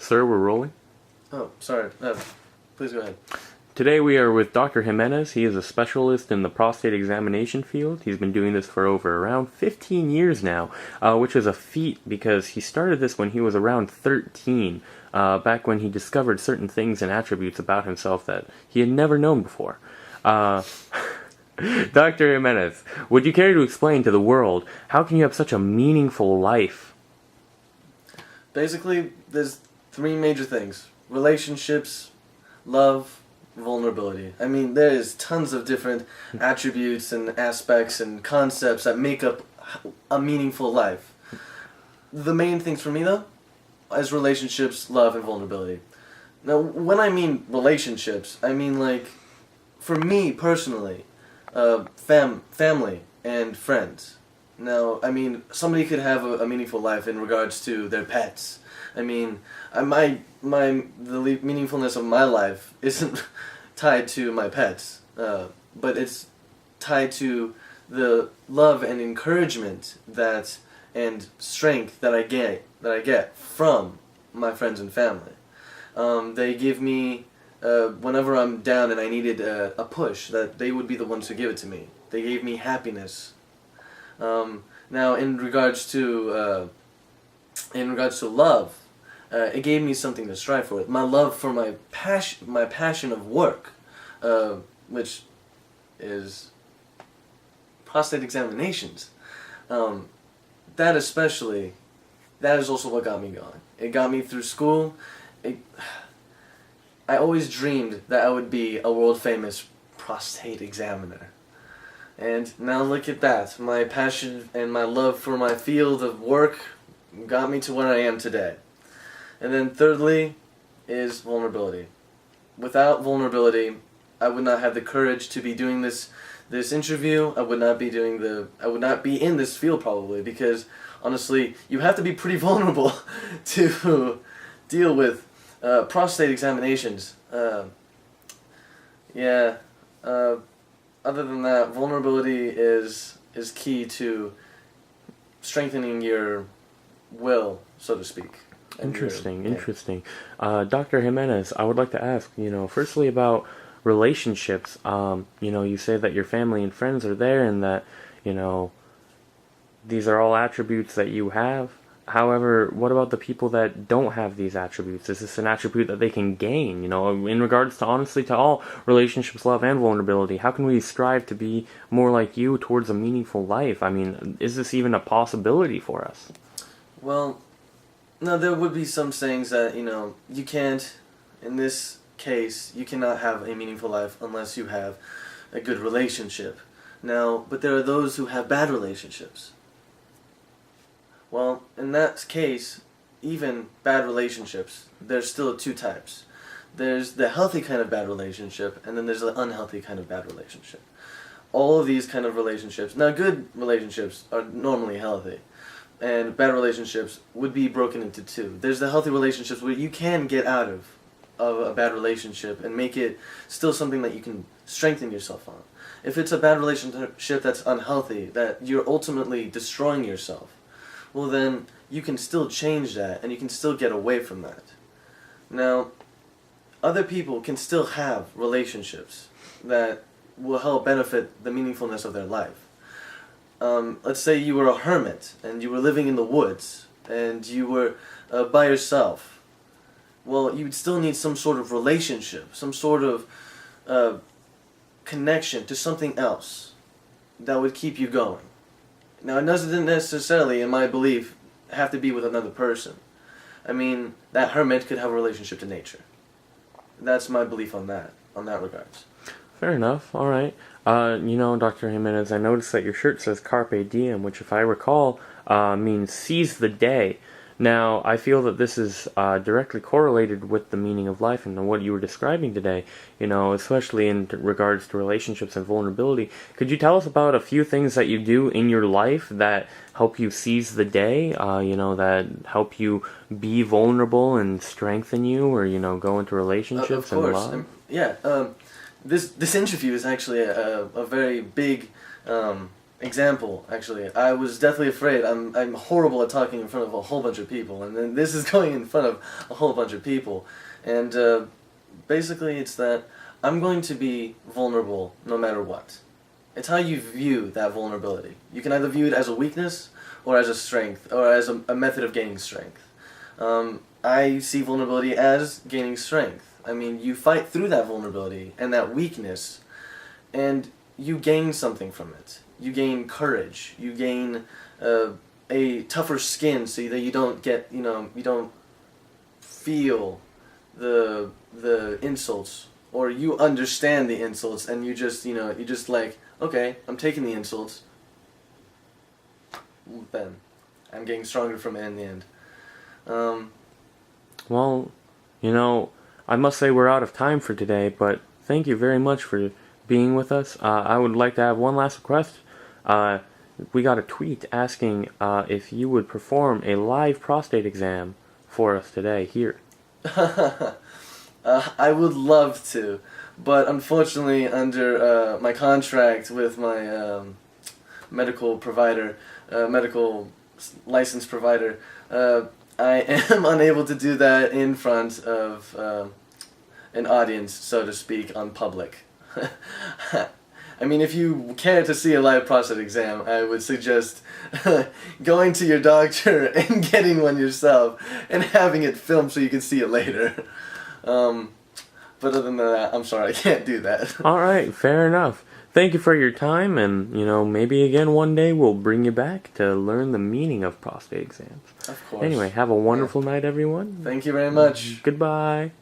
Sir, we're rolling. Oh, sorry. Please go ahead. Today we are with Dr. Jimenez. He is a specialist in the prostate examination field. He's been doing this for over around 15 years now, which is a feat because he started this when he was around 13, back when he discovered certain things and attributes about himself that he had never known before. Dr. Jimenez, would you care to explain to the world how can you have such a meaningful life? Basically, there's three major things: relationships, love, vulnerability. I mean, there is tons of different attributes and aspects and concepts that make up a meaningful life. The main things for me, though, is relationships, love, and vulnerability. Now, when I mean relationships, I mean, like, for me personally, family and friends. Now, I mean, somebody could have a meaningful life in regards to their pets. I mean, the meaningfulness of my life isn't tied to my pets, but it's tied to the love and encouragement and strength that I get from my friends and family. They give me, whenever I'm down and I needed a push, that they would be the ones who give it to me. They gave me happiness. Now, in regards to love, it gave me something to strive for. My love for my passion of work, which is prostate examinations. That is also what got me going. It got me through school. I always dreamed that I would be a world famous prostate examiner. And now look at that. My passion and my love for my field of work got me to where I am today. And then thirdly is vulnerability. Without vulnerability, I would not have the courage to be doing this interview. I would not be in this field probably, because honestly, you have to be pretty vulnerable to deal with prostate examinations. Other than that, vulnerability is key to strengthening your will, so to speak. Interesting. Dr. Jimenez, I would like to ask, firstly about relationships. You say that your family and friends are there and that, these are all attributes that you have. However, what about the people that don't have these attributes? Is this an attribute that they can gain? In regards to, honestly, to all relationships, love, and vulnerability, how can we strive to be more like you towards a meaningful life? I mean, is this even a possibility for us? Well, no, there would be some sayings that, you can't, in this case, you cannot have a meaningful life unless you have a good relationship. Now, but there are those who have bad relationships. Well, in that case, even bad relationships, there's still two types. There's the healthy kind of bad relationship, and then there's the unhealthy kind of bad relationship. All of these kind of relationships, now good relationships are normally healthy, and bad relationships would be broken into two. There's the healthy relationships where you can get out of a bad relationship and make it still something that you can strengthen yourself on. If it's a bad relationship that's unhealthy, that you're ultimately destroying yourself, well then you can still change that and you can still get away from that. Now, other people can still have relationships that will help benefit the meaningfulness of their life. Let's say you were a hermit and you were living in the woods and you were by yourself. Well, you would still need some sort of relationship, some sort of connection to something else that would keep you going. Now, it doesn't necessarily, in my belief, have to be with another person. I mean, that hermit could have a relationship to nature. That's my belief on that regards. Fair enough. All right. Dr. Jimenez, I noticed that your shirt says Carpe Diem, which, if I recall, means seize the day. Now, I feel that this is directly correlated with the meaning of life and what you were describing today, especially in regards to relationships and vulnerability. Could you tell us about a few things that you do in your life that help you seize the day, that help you be vulnerable and strengthen you, or, go into relationships and love? This interview is actually a very big example, actually, I was deathly afraid. I'm horrible at talking in front of a whole bunch of people, and then this is going in front of a whole bunch of people. And basically it's that I'm going to be vulnerable no matter what. It's how you view that vulnerability. You can either view it as a weakness or as a strength, or as a method of gaining strength. I see vulnerability as gaining strength. I mean, you fight through that vulnerability and that weakness, and you gain something from it. You gain courage. You gain a tougher skin, so that you don't get, you don't feel the insults, or you understand the insults, and you just like, okay, I'm taking the insults. Then I'm getting stronger from it in the end. Well, I must say we're out of time for today, but thank you very much for being with us. I would like to have one last request. We got a tweet asking if you would perform a live prostate exam for us today here. I would love to, but unfortunately, under my contract with my medical provider, medical license provider, I am unable to do that in front of an audience, so to speak, on public. I mean, if you care to see a live prostate exam, I would suggest going to your doctor and getting one yourself and having it filmed so you can see it later. But other than that, I'm sorry, I can't do that. Alright, fair enough. Thank you for your time, and, maybe again one day we'll bring you back to learn the meaning of prostate exams. Of course. Anyway, have a wonderful night, everyone. Thank you very much. Goodbye.